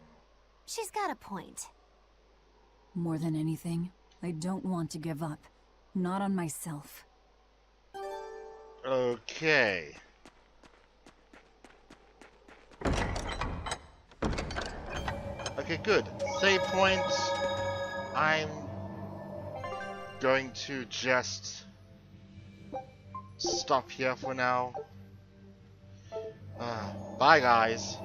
She's got a point. More than anything, I don't want to give up. Not on myself. Okay. Okay, good. Save point. I'm going to just stop here for now. Bye, guys.